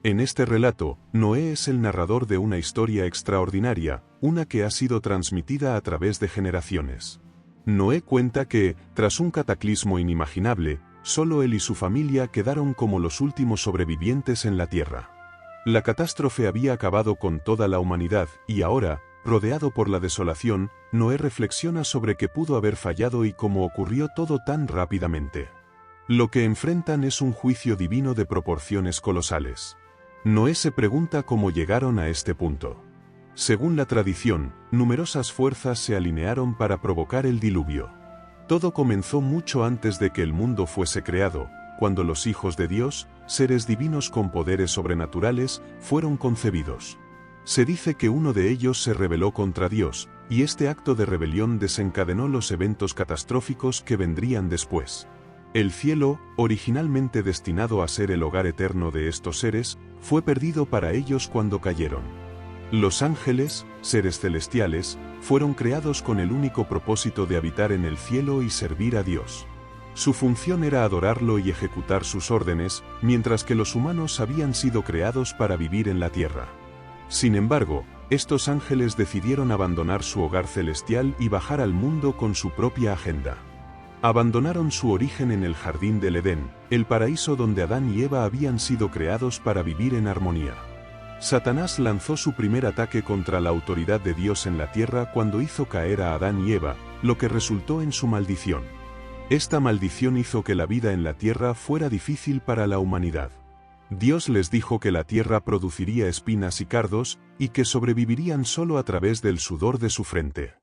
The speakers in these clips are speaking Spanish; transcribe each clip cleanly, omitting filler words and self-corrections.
En este relato, Noé es el narrador de una historia extraordinaria, una que ha sido transmitida a través de generaciones. Noé cuenta que, tras un cataclismo inimaginable, solo él y su familia quedaron como los últimos sobrevivientes en la tierra. La catástrofe había acabado con toda la humanidad, y ahora, rodeado por la desolación, Noé reflexiona sobre qué pudo haber fallado y cómo ocurrió todo tan rápidamente. Lo que enfrentan es un juicio divino de proporciones colosales. Noé se pregunta cómo llegaron a este punto. Según la tradición, numerosas fuerzas se alinearon para provocar el diluvio. Todo comenzó mucho antes de que el mundo fuese creado, cuando los hijos de Dios, seres divinos con poderes sobrenaturales, fueron concebidos. Se dice que uno de ellos se rebeló contra Dios, y este acto de rebelión desencadenó los eventos catastróficos que vendrían después. El cielo, originalmente destinado a ser el hogar eterno de estos seres, fue perdido para ellos cuando cayeron. Los ángeles, seres celestiales, fueron creados con el único propósito de habitar en el cielo y servir a Dios. Su función era adorarlo y ejecutar sus órdenes, mientras que los humanos habían sido creados para vivir en la tierra. Sin embargo, estos ángeles decidieron abandonar su hogar celestial y bajar al mundo con su propia agenda. Abandonaron su origen en el jardín del Edén, el paraíso donde Adán y Eva habían sido creados para vivir en armonía. Satanás lanzó su primer ataque contra la autoridad de Dios en la tierra cuando hizo caer a Adán y Eva, lo que resultó en su maldición. Esta maldición hizo que la vida en la tierra fuera difícil para la humanidad. Dios les dijo que la tierra produciría espinas y cardos, y que sobrevivirían solo a través del sudor de su frente.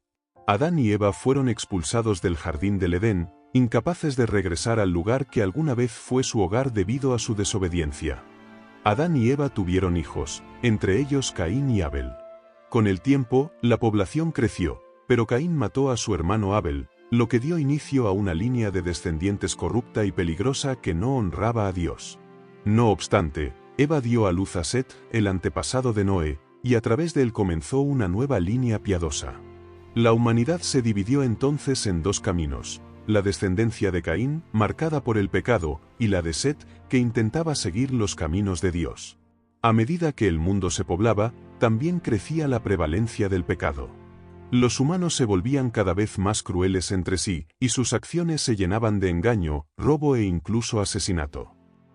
Adán y Eva fueron expulsados del jardín del Edén, incapaces de regresar al lugar que alguna vez fue su hogar debido a su desobediencia. Adán y Eva tuvieron hijos, entre ellos Caín y Abel. Con el tiempo, la población creció, pero Caín mató a su hermano Abel, lo que dio inicio a una línea de descendientes corrupta y peligrosa que no honraba a Dios. No obstante, Eva dio a luz a Set, el antepasado de Noé, y a través de él comenzó una nueva línea piadosa. La humanidad se dividió entonces en dos caminos: la descendencia de Caín, marcada por el pecado, y la de Set, que intentaba seguir los caminos de Dios. A medida que el mundo se poblaba, también crecía la prevalencia del pecado. Los humanos se volvían cada vez más crueles entre sí, y sus acciones se llenaban de engaño, robo e incluso asesinato.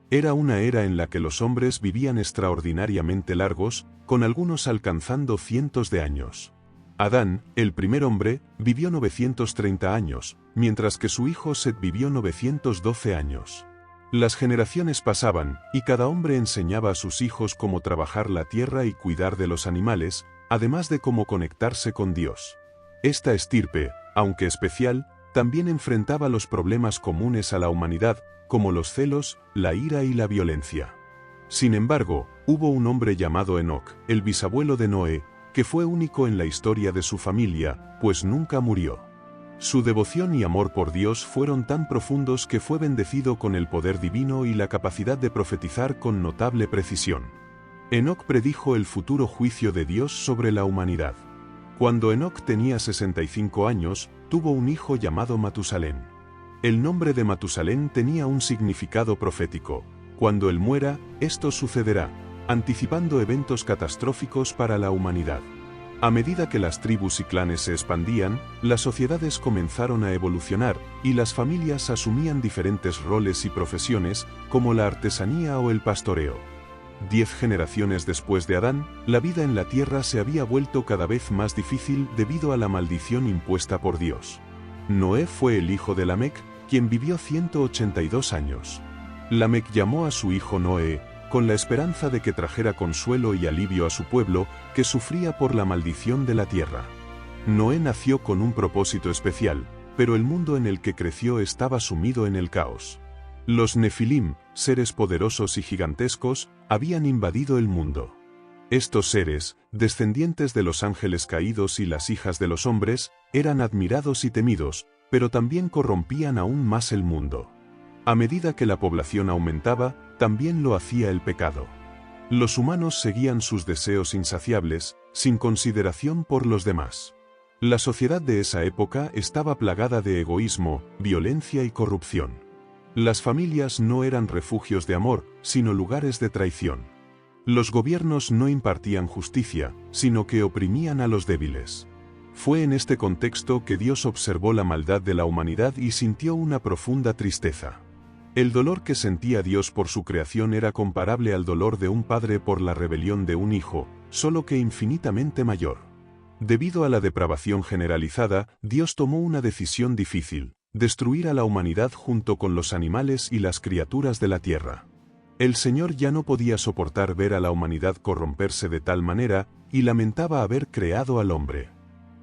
Era una era en la que los hombres vivían extraordinariamente largos, con algunos alcanzando cientos de años. Adán, el primer hombre, vivió 930 años, mientras que su hijo Set vivió 912 años. Las generaciones pasaban, y cada hombre enseñaba a sus hijos cómo trabajar la tierra y cuidar de los animales, además de cómo conectarse con Dios. Esta estirpe, aunque especial, también enfrentaba los problemas comunes a la humanidad, como los celos, la ira y la violencia. Sin embargo, hubo un hombre llamado Enoc, el bisabuelo de Noé, que fue único en la historia de su familia, pues nunca murió. Su devoción y amor por Dios fueron tan profundos que fue bendecido con el poder divino y la capacidad de profetizar con notable precisión. Enoc predijo el futuro juicio de Dios sobre la humanidad. Cuando Enoc tenía 65 años, tuvo un hijo llamado Matusalén. El nombre de Matusalén tenía un significado profético: cuando él muera, esto sucederá, anticipando eventos catastróficos para la humanidad. A medida que las tribus y clanes se expandían, las sociedades comenzaron a evolucionar, y las familias asumían diferentes roles y profesiones, como la artesanía o el pastoreo. 10 generaciones después de Adán, la vida en la tierra se había vuelto cada vez más difícil debido a la maldición impuesta por Dios. Noé fue el hijo de Lamec, quien vivió 182 años. Lamec llamó a su hijo Noé, con la esperanza de que trajera consuelo y alivio a su pueblo, que sufría por la maldición de la tierra. Noé nació con un propósito especial, pero el mundo en el que creció estaba sumido en el caos. Los Nefilim, seres poderosos y gigantescos, habían invadido el mundo. Estos seres, descendientes de los ángeles caídos y las hijas de los hombres, eran admirados y temidos, pero también corrompían aún más el mundo. A medida que la población aumentaba, también lo hacía el pecado. Los humanos seguían sus deseos insaciables, sin consideración por los demás. La sociedad de esa época estaba plagada de egoísmo, violencia y corrupción. Las familias no eran refugios de amor, sino lugares de traición. Los gobiernos no impartían justicia, sino que oprimían a los débiles. Fue en este contexto que Dios observó la maldad de la humanidad y sintió una profunda tristeza. El dolor que sentía Dios por su creación era comparable al dolor de un padre por la rebelión de un hijo, solo que infinitamente mayor. Debido a la depravación generalizada, Dios tomó una decisión difícil: destruir a la humanidad junto con los animales y las criaturas de la tierra. El Señor ya no podía soportar ver a la humanidad corromperse de tal manera, y lamentaba haber creado al hombre.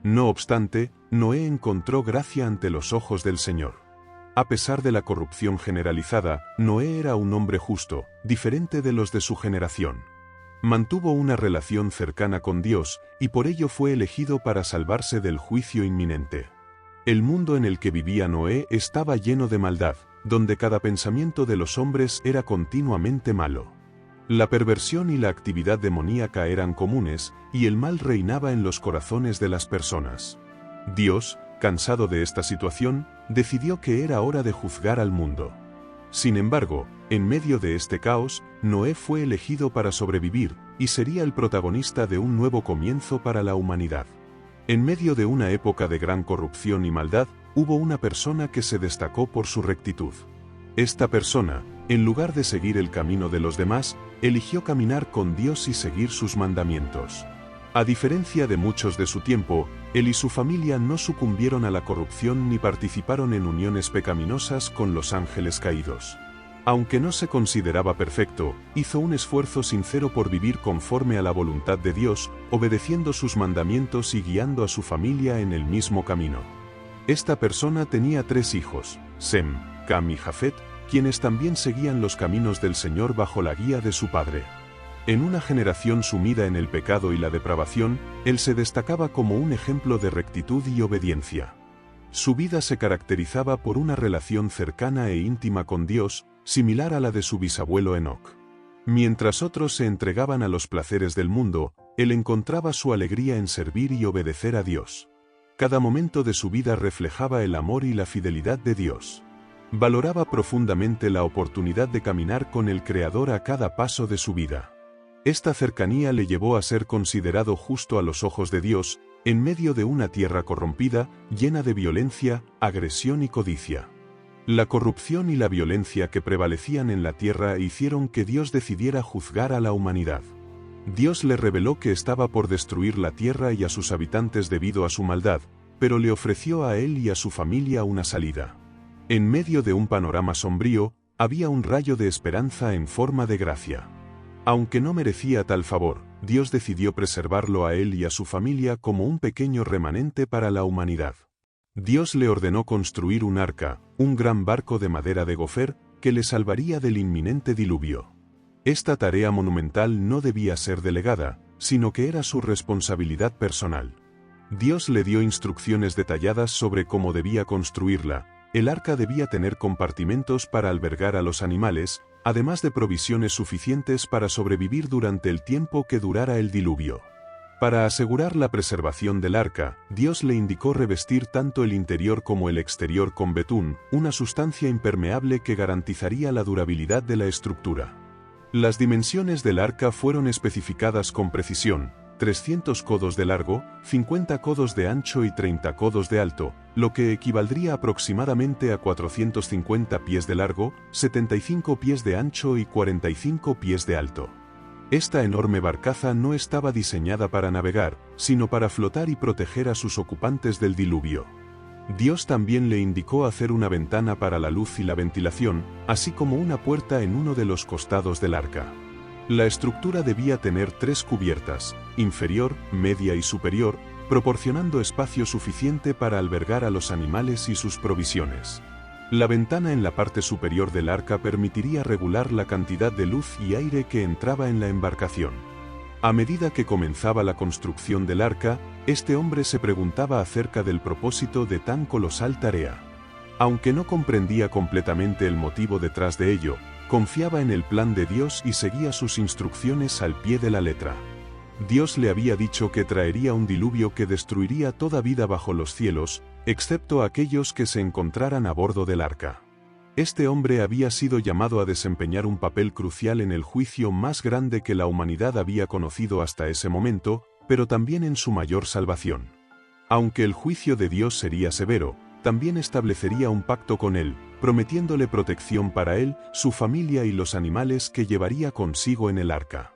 No obstante, Noé encontró gracia ante los ojos del Señor. A pesar de la corrupción generalizada, Noé era un hombre justo, diferente de los de su generación. Mantuvo una relación cercana con Dios, y por ello fue elegido para salvarse del juicio inminente. El mundo en el que vivía Noé estaba lleno de maldad, donde cada pensamiento de los hombres era continuamente malo. La perversión y la actividad demoníaca eran comunes, y el mal reinaba en los corazones de las personas. Dios, cansado de esta situación, decidió que era hora de juzgar al mundo. Sin embargo, en medio de este caos, Noé fue elegido para sobrevivir, y sería el protagonista de un nuevo comienzo para la humanidad. En medio de una época de gran corrupción y maldad, hubo una persona que se destacó por su rectitud. Esta persona, en lugar de seguir el camino de los demás, eligió caminar con Dios y seguir sus mandamientos. A diferencia de muchos de su tiempo, él y su familia no sucumbieron a la corrupción ni participaron en uniones pecaminosas con los ángeles caídos. Aunque no se consideraba perfecto, hizo un esfuerzo sincero por vivir conforme a la voluntad de Dios, obedeciendo sus mandamientos y guiando a su familia en el mismo camino. Esta persona tenía 3 hijos, Sem, Cam y Jafet, quienes también seguían los caminos del Señor bajo la guía de su padre. En una generación sumida en el pecado y la depravación, él se destacaba como un ejemplo de rectitud y obediencia. Su vida se caracterizaba por una relación cercana e íntima con Dios, similar a la de su bisabuelo Enoc. Mientras otros se entregaban a los placeres del mundo, él encontraba su alegría en servir y obedecer a Dios. Cada momento de su vida reflejaba el amor y la fidelidad de Dios. Valoraba profundamente la oportunidad de caminar con el Creador a cada paso de su vida. Esta cercanía le llevó a ser considerado justo a los ojos de Dios, en medio de una tierra corrompida, llena de violencia, agresión y codicia. La corrupción y la violencia que prevalecían en la tierra hicieron que Dios decidiera juzgar a la humanidad. Dios le reveló que estaba por destruir la tierra y a sus habitantes debido a su maldad, pero le ofreció a él y a su familia una salida. En medio de un panorama sombrío, había un rayo de esperanza en forma de gracia. Aunque no merecía tal favor, Dios decidió preservarlo a él y a su familia como un pequeño remanente para la humanidad. Dios le ordenó construir un arca, un gran barco de madera de gofer, que le salvaría del inminente diluvio. Esta tarea monumental no debía ser delegada, sino que era su responsabilidad personal. Dios le dio instrucciones detalladas sobre cómo debía construirla. El arca debía tener compartimentos para albergar a los animales, además de provisiones suficientes para sobrevivir durante el tiempo que durara el diluvio. Para asegurar la preservación del arca, Dios le indicó revestir tanto el interior como el exterior con betún, una sustancia impermeable que garantizaría la durabilidad de la estructura. Las dimensiones del arca fueron especificadas con precisión: 300 codos de largo, 50 codos de ancho y 30 codos de alto, lo que equivaldría aproximadamente a 450 pies de largo, 75 pies de ancho y 45 pies de alto. Esta enorme barcaza no estaba diseñada para navegar, sino para flotar y proteger a sus ocupantes del diluvio. Dios también le indicó hacer una ventana para la luz y la ventilación, así como una puerta en uno de los costados del arca. La estructura debía tener 3 cubiertas, inferior, media y superior, proporcionando espacio suficiente para albergar a los animales y sus provisiones. La ventana en la parte superior del arca permitiría regular la cantidad de luz y aire que entraba en la embarcación. A medida que comenzaba la construcción del arca, este hombre se preguntaba acerca del propósito de tan colosal tarea. Aunque no comprendía completamente el motivo detrás de ello, confiaba en el plan de Dios y seguía sus instrucciones al pie de la letra. Dios le había dicho que traería un diluvio que destruiría toda vida bajo los cielos, excepto aquellos que se encontraran a bordo del arca. Este hombre había sido llamado a desempeñar un papel crucial en el juicio más grande que la humanidad había conocido hasta ese momento, pero también en su mayor salvación. Aunque el juicio de Dios sería severo, también establecería un pacto con él, prometiéndole protección para él, su familia y los animales que llevaría consigo en el arca.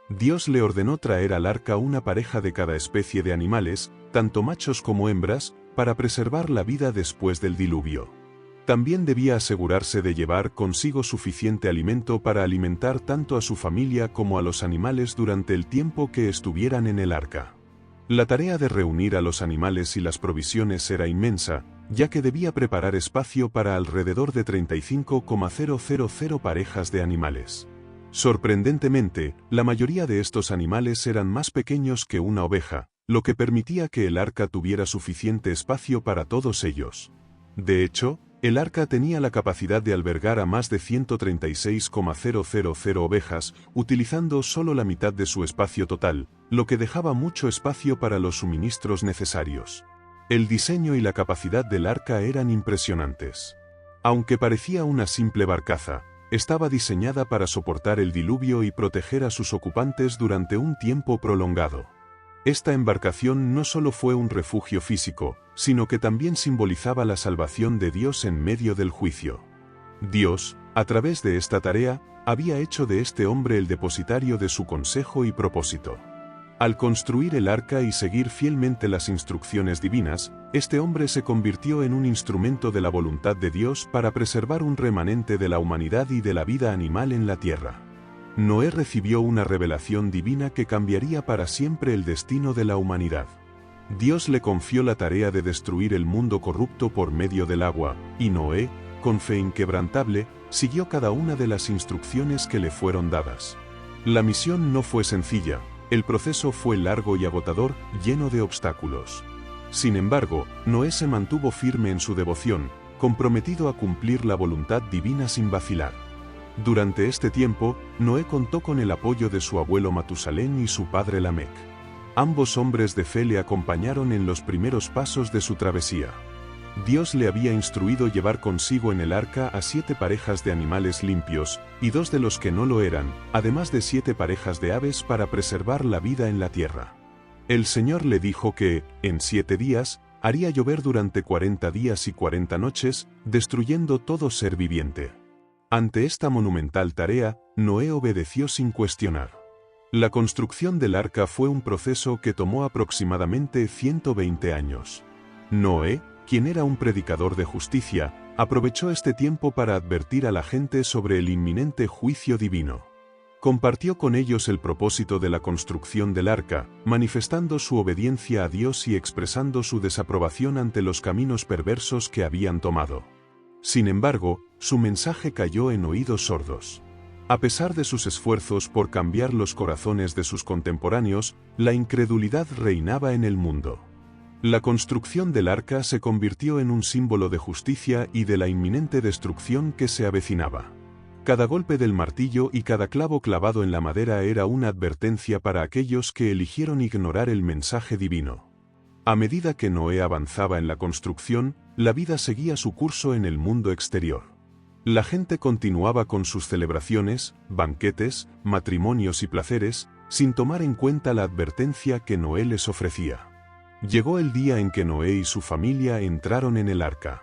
Dios le ordenó traer al arca una pareja de cada especie de animales, tanto machos como hembras, para preservar la vida después del diluvio. También debía asegurarse de llevar consigo suficiente alimento para alimentar tanto a su familia como a los animales durante el tiempo que estuvieran en el arca. La tarea de reunir a los animales y las provisiones era inmensa, ya que debía preparar espacio para alrededor de 35,000 parejas de animales. Sorprendentemente, la mayoría de estos animales eran más pequeños que una oveja, lo que permitía que el arca tuviera suficiente espacio para todos ellos. De hecho, el arca tenía la capacidad de albergar a más de 136,000 ovejas, utilizando solo la mitad de su espacio total, lo que dejaba mucho espacio para los suministros necesarios. El diseño y la capacidad del arca eran impresionantes. Aunque parecía una simple barcaza, estaba diseñada para soportar el diluvio y proteger a sus ocupantes durante un tiempo prolongado. Esta embarcación no solo fue un refugio físico, sino que también simbolizaba la salvación de Dios en medio del juicio. Dios, a través de esta tarea, había hecho de este hombre el depositario de su consejo y propósito. Al construir el arca y seguir fielmente las instrucciones divinas, este hombre se convirtió en un instrumento de la voluntad de Dios para preservar un remanente de la humanidad y de la vida animal en la tierra. Noé recibió una revelación divina que cambiaría para siempre el destino de la humanidad. Dios le confió la tarea de destruir el mundo corrupto por medio del agua, y Noé, con fe inquebrantable, siguió cada una de las instrucciones que le fueron dadas. La misión no fue sencilla, el proceso fue largo y agotador, lleno de obstáculos. Sin embargo, Noé se mantuvo firme en su devoción, comprometido a cumplir la voluntad divina sin vacilar. Durante este tiempo, Noé contó con el apoyo de su abuelo Matusalén y su padre Lamec. Ambos hombres de fe le acompañaron en los primeros pasos de su travesía. Dios le había instruido llevar consigo en el arca a 7 parejas de animales limpios, y 2 de los que no lo eran, además de 7 parejas de aves para preservar la vida en la tierra. El Señor le dijo que, en 7 días, haría llover durante 40 días y 40 noches, destruyendo todo ser viviente. Ante esta monumental tarea, Noé obedeció sin cuestionar. La construcción del arca fue un proceso que tomó aproximadamente 120 años. Noé, quien era un predicador de justicia, aprovechó este tiempo para advertir a la gente sobre el inminente juicio divino. Compartió con ellos el propósito de la construcción del arca, manifestando su obediencia a Dios y expresando su desaprobación ante los caminos perversos que habían tomado. Sin embargo, su mensaje cayó en oídos sordos. A pesar de sus esfuerzos por cambiar los corazones de sus contemporáneos, la incredulidad reinaba en el mundo. La construcción del arca se convirtió en un símbolo de justicia y de la inminente destrucción que se avecinaba. Cada golpe del martillo y cada clavo clavado en la madera era una advertencia para aquellos que eligieron ignorar el mensaje divino. A medida que Noé avanzaba en la construcción, la vida seguía su curso en el mundo exterior. La gente continuaba con sus celebraciones, banquetes, matrimonios y placeres, sin tomar en cuenta la advertencia que Noé les ofrecía. Llegó el día en que Noé y su familia entraron en el arca.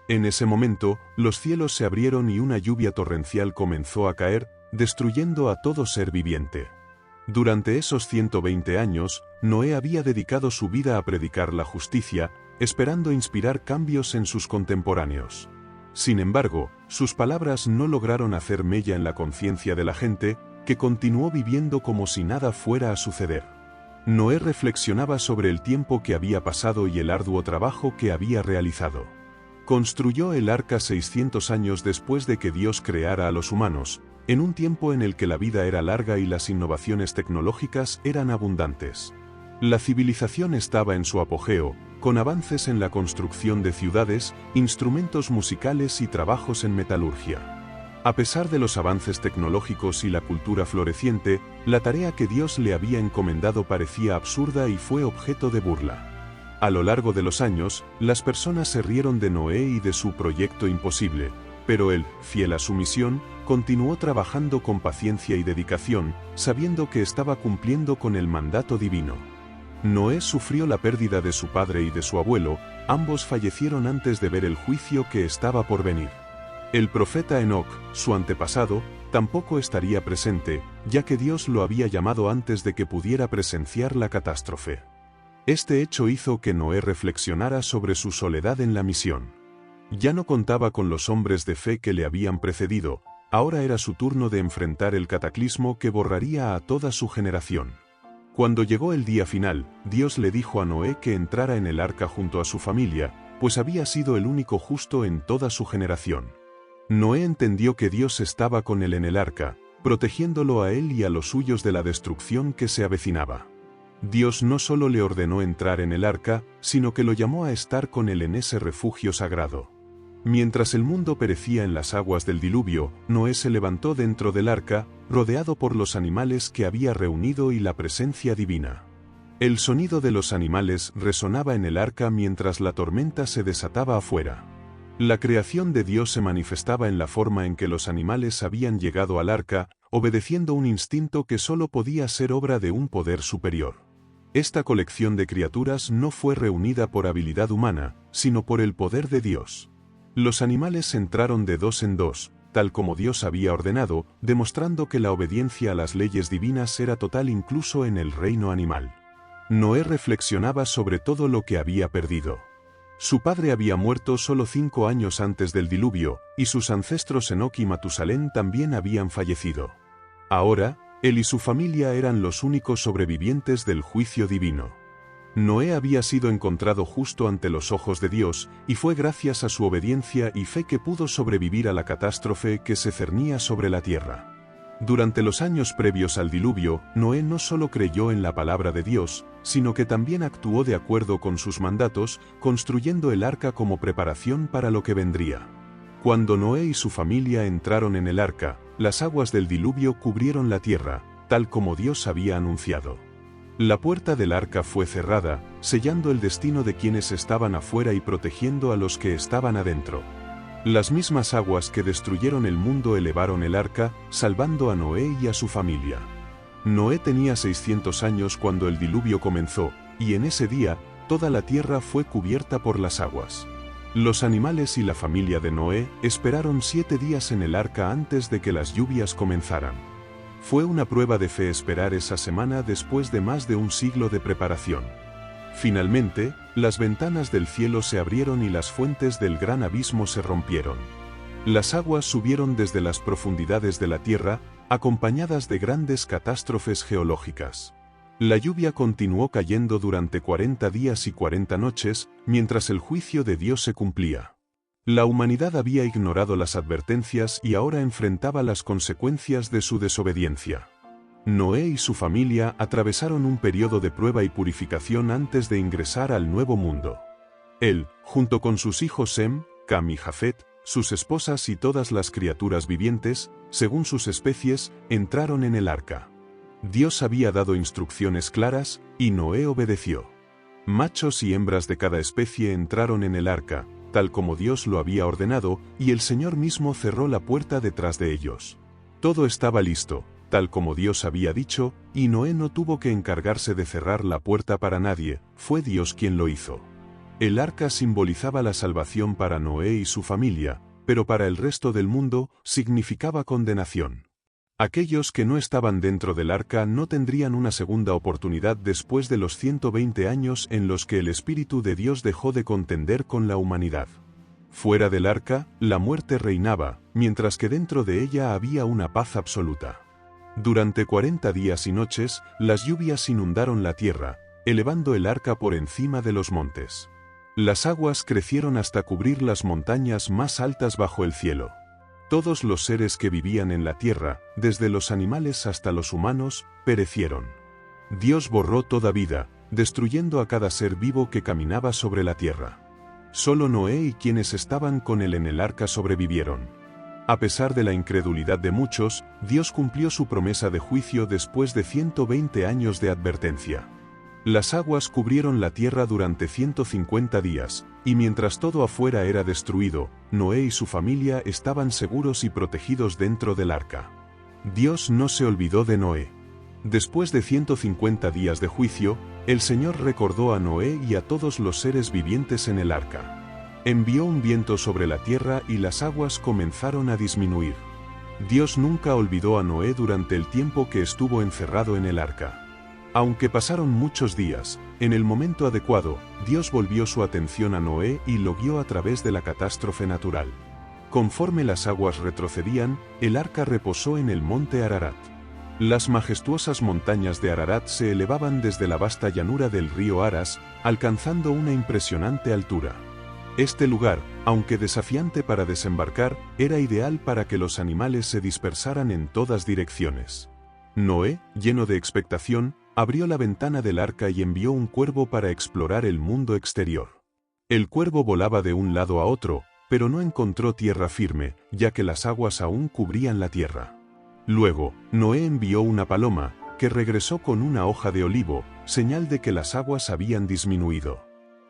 En ese momento, los cielos se abrieron y una lluvia torrencial comenzó a caer, destruyendo a todo ser viviente. Durante esos 120 años, Noé había dedicado su vida a predicar la justicia, esperando inspirar cambios en sus contemporáneos. Sin embargo, sus palabras no lograron hacer mella en la conciencia de la gente, que continuó viviendo como si nada fuera a suceder. Noé reflexionaba sobre el tiempo que había pasado y el arduo trabajo que había realizado. Construyó el arca 600 años después de que Dios creara a los humanos, en un tiempo en el que la vida era larga y las innovaciones tecnológicas eran abundantes. La civilización estaba en su apogeo, con avances en la construcción de ciudades, instrumentos musicales y trabajos en metalurgia. A pesar de los avances tecnológicos y la cultura floreciente, la tarea que Dios le había encomendado parecía absurda y fue objeto de burla. A lo largo de los años, las personas se rieron de Noé y de su proyecto imposible, Pero él, fiel a su misión, continuó trabajando con paciencia y dedicación, sabiendo que estaba cumpliendo con el mandato divino. Noé sufrió la pérdida de su padre y de su abuelo, ambos fallecieron antes de ver el juicio que estaba por venir. El profeta Enoc, su antepasado, tampoco estaría presente, ya que Dios lo había llamado antes de que pudiera presenciar la catástrofe. Este hecho hizo que Noé reflexionara sobre su soledad en la misión. Ya no contaba con los hombres de fe que le habían precedido, ahora era su turno de enfrentar el cataclismo que borraría a toda su generación. Cuando llegó el día final, Dios le dijo a Noé que entrara en el arca junto a su familia, pues había sido el único justo en toda su generación. Noé entendió que Dios estaba con él en el arca, protegiéndolo a él y a los suyos de la destrucción que se avecinaba. Dios no solo le ordenó entrar en el arca, sino que lo llamó a estar con él en ese refugio sagrado. Mientras el mundo perecía en las aguas del diluvio, Noé se levantó dentro del arca, rodeado por los animales que había reunido y la presencia divina. El sonido de los animales resonaba en el arca mientras la tormenta se desataba afuera. La creación de Dios se manifestaba en la forma en que los animales habían llegado al arca, obedeciendo un instinto que solo podía ser obra de un poder superior. Esta colección de criaturas no fue reunida por habilidad humana, sino por el poder de Dios. Los animales entraron de dos en dos, tal como Dios había ordenado, demostrando que la obediencia a las leyes divinas era total incluso en el reino animal. Noé reflexionaba sobre todo lo que había perdido. Su padre había muerto solo 5 años antes del diluvio, y sus ancestros Enoc y Matusalén también habían fallecido. Ahora, él y su familia eran los únicos sobrevivientes del juicio divino. Noé había sido encontrado justo ante los ojos de Dios, y fue gracias a su obediencia y fe que pudo sobrevivir a la catástrofe que se cernía sobre la tierra. Durante los años previos al diluvio, Noé no solo creyó en la palabra de Dios, sino que también actuó de acuerdo con sus mandatos, construyendo el arca como preparación para lo que vendría. Cuando Noé y su familia entraron en el arca, las aguas del diluvio cubrieron la tierra, tal como Dios había anunciado. La puerta del arca fue cerrada, sellando el destino de quienes estaban afuera y protegiendo a los que estaban adentro. Las mismas aguas que destruyeron el mundo elevaron el arca, salvando a Noé y a su familia. Noé tenía 600 años cuando el diluvio comenzó, y en ese día, toda la tierra fue cubierta por las aguas. Los animales y la familia de Noé esperaron 7 días en el arca antes de que las lluvias comenzaran. Fue una prueba de fe esperar esa semana después de más de un siglo de preparación. Finalmente, las ventanas del cielo se abrieron y las fuentes del gran abismo se rompieron. Las aguas subieron desde las profundidades de la tierra, acompañadas de grandes catástrofes geológicas. La lluvia continuó cayendo durante 40 días y 40 noches, mientras el juicio de Dios se cumplía. La humanidad había ignorado las advertencias y ahora enfrentaba las consecuencias de su desobediencia. Noé y su familia atravesaron un periodo de prueba y purificación antes de ingresar al nuevo mundo. Él, junto con sus hijos Sem, Cam y Jafet, sus esposas y todas las criaturas vivientes, según sus especies, entraron en el arca. Dios había dado instrucciones claras, y Noé obedeció. Machos y hembras de cada especie entraron en el arca, tal como Dios lo había ordenado, y el Señor mismo cerró la puerta detrás de ellos. Todo estaba listo, tal como Dios había dicho, y Noé no tuvo que encargarse de cerrar la puerta para nadie, fue Dios quien lo hizo. El arca simbolizaba la salvación para Noé y su familia, pero para el resto del mundo significaba condenación. Aquellos que no estaban dentro del arca no tendrían una segunda oportunidad después de los 120 años en los que el Espíritu de Dios dejó de contender con la humanidad. Fuera del arca, la muerte reinaba, mientras que dentro de ella había una paz absoluta. Durante 40 días y noches, las lluvias inundaron la tierra, elevando el arca por encima de los montes. Las aguas crecieron hasta cubrir las montañas más altas bajo el cielo. Todos los seres que vivían en la tierra, desde los animales hasta los humanos, perecieron. Dios borró toda vida, destruyendo a cada ser vivo que caminaba sobre la tierra. Solo Noé y quienes estaban con él en el arca sobrevivieron. A pesar de la incredulidad de muchos, Dios cumplió su promesa de juicio después de 120 años de advertencia. Las aguas cubrieron la tierra durante 150 días, y mientras todo afuera era destruido, Noé y su familia estaban seguros y protegidos dentro del arca. Dios no se olvidó de Noé. Después de 150 días de juicio, el Señor recordó a Noé y a todos los seres vivientes en el arca. Envió un viento sobre la tierra y las aguas comenzaron a disminuir. Dios nunca olvidó a Noé durante el tiempo que estuvo encerrado en el arca. Aunque pasaron muchos días, en el momento adecuado, Dios volvió su atención a Noé y lo guió a través de la catástrofe natural. Conforme las aguas retrocedían, el arca reposó en el monte Ararat. Las majestuosas montañas de Ararat se elevaban desde la vasta llanura del río Aras, alcanzando una impresionante altura. Este lugar, aunque desafiante para desembarcar, era ideal para que los animales se dispersaran en todas direcciones. Noé, lleno de expectación, abrió la ventana del arca y envió un cuervo para explorar el mundo exterior. El cuervo volaba de un lado a otro, pero no encontró tierra firme, ya que las aguas aún cubrían la tierra. Luego, Noé envió una paloma, que regresó con una hoja de olivo, señal de que las aguas habían disminuido.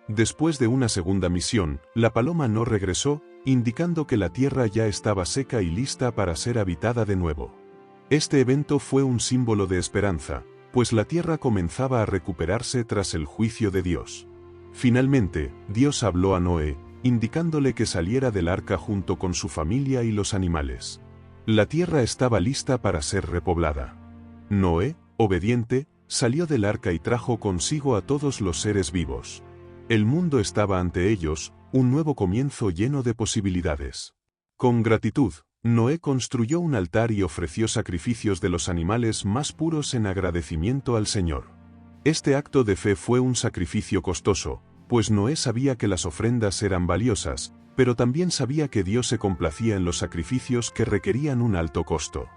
Después de una segunda misión, la paloma no regresó, indicando que la tierra ya estaba seca y lista para ser habitada de nuevo. Este evento fue un símbolo de esperanza, pues la tierra comenzaba a recuperarse tras el juicio de Dios. Finalmente, Dios habló a Noé, indicándole que saliera del arca junto con su familia y los animales. La tierra estaba lista para ser repoblada. Noé, obediente, salió del arca y trajo consigo a todos los seres vivos. El mundo estaba ante ellos, un nuevo comienzo lleno de posibilidades. Con gratitud, Noé construyó un altar y ofreció sacrificios de los animales más puros en agradecimiento al Señor. Este acto de fe fue un sacrificio costoso, pues Noé sabía que las ofrendas eran valiosas, pero también sabía que Dios se complacía en los sacrificios que requerían un alto costo.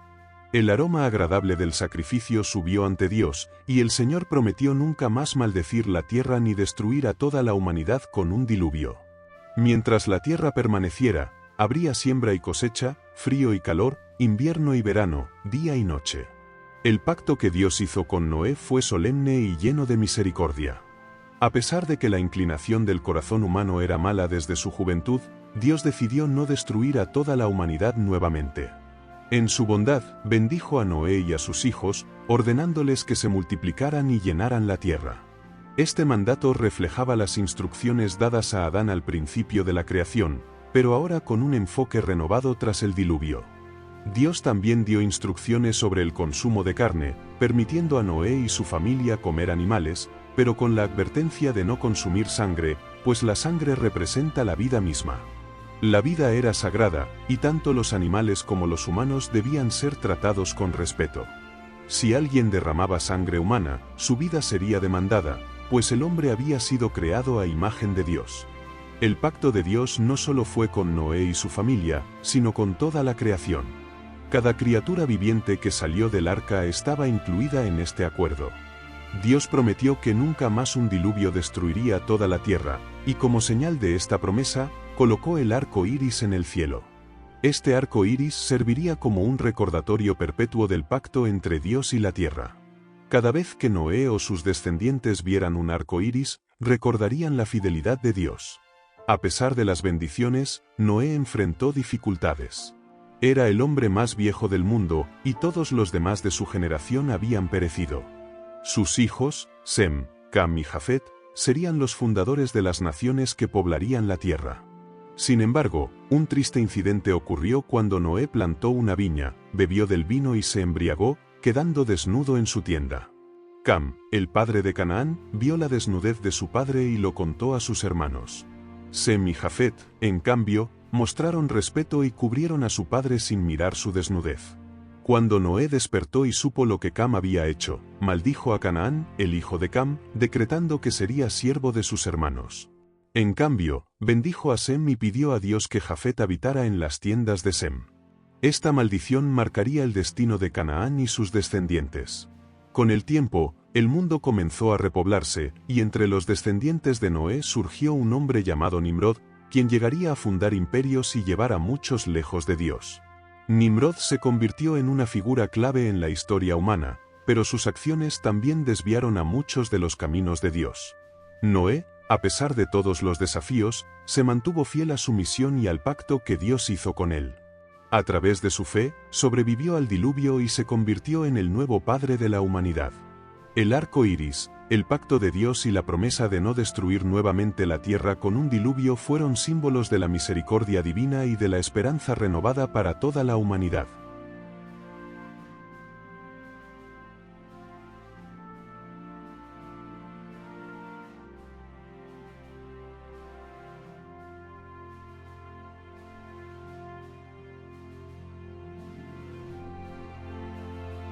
El aroma agradable del sacrificio subió ante Dios, y el Señor prometió nunca más maldecir la tierra ni destruir a toda la humanidad con un diluvio. Mientras la tierra permaneciera, habría siembra y cosecha, frío y calor, invierno y verano, día y noche. El pacto que Dios hizo con Noé fue solemne y lleno de misericordia. A pesar de que la inclinación del corazón humano era mala desde su juventud, Dios decidió no destruir a toda la humanidad nuevamente. En su bondad, bendijo a Noé y a sus hijos, ordenándoles que se multiplicaran y llenaran la tierra. Este mandato reflejaba las instrucciones dadas a Adán al principio de la creación, pero ahora con un enfoque renovado tras el diluvio. Dios también dio instrucciones sobre el consumo de carne, permitiendo a Noé y su familia comer animales, pero con la advertencia de no consumir sangre, pues la sangre representa la vida misma. La vida era sagrada, y tanto los animales como los humanos debían ser tratados con respeto. Si alguien derramaba sangre humana, su vida sería demandada, pues el hombre había sido creado a imagen de Dios. El pacto de Dios no solo fue con Noé y su familia, sino con toda la creación. Cada criatura viviente que salió del arca estaba incluida en este acuerdo. Dios prometió que nunca más un diluvio destruiría toda la tierra, y como señal de esta promesa, colocó el arco iris en el cielo. Este arco iris serviría como un recordatorio perpetuo del pacto entre Dios y la tierra. Cada vez que Noé o sus descendientes vieran un arco iris, recordarían la fidelidad de Dios. A pesar de las bendiciones, Noé enfrentó dificultades. Era el hombre más viejo del mundo, y todos los demás de su generación habían perecido. Sus hijos, Sem, Cam y Jafet, serían los fundadores de las naciones que poblarían la tierra. Sin embargo, un triste incidente ocurrió cuando Noé plantó una viña, bebió del vino y se embriagó, quedando desnudo en su tienda. Cam, el padre de Canaán, vio la desnudez de su padre y lo contó a sus hermanos. Sem y Jafet, en cambio, mostraron respeto y cubrieron a su padre sin mirar su desnudez. Cuando Noé despertó y supo lo que Cam había hecho, maldijo a Canaán, el hijo de Cam, decretando que sería siervo de sus hermanos. En cambio, bendijo a Sem y pidió a Dios que Jafet habitara en las tiendas de Sem. Esta maldición marcaría el destino de Canaán y sus descendientes. Con el tiempo, el mundo comenzó a repoblarse, y entre los descendientes de Noé surgió un hombre llamado Nimrod, quien llegaría a fundar imperios y llevar a muchos lejos de Dios. Nimrod se convirtió en una figura clave en la historia humana, pero sus acciones también desviaron a muchos de los caminos de Dios. Noé, a pesar de todos los desafíos, se mantuvo fiel a su misión y al pacto que Dios hizo con él. A través de su fe, sobrevivió al diluvio y se convirtió en el nuevo padre de la humanidad. El arco iris, el pacto de Dios y la promesa de no destruir nuevamente la tierra con un diluvio fueron símbolos de la misericordia divina y de la esperanza renovada para toda la humanidad.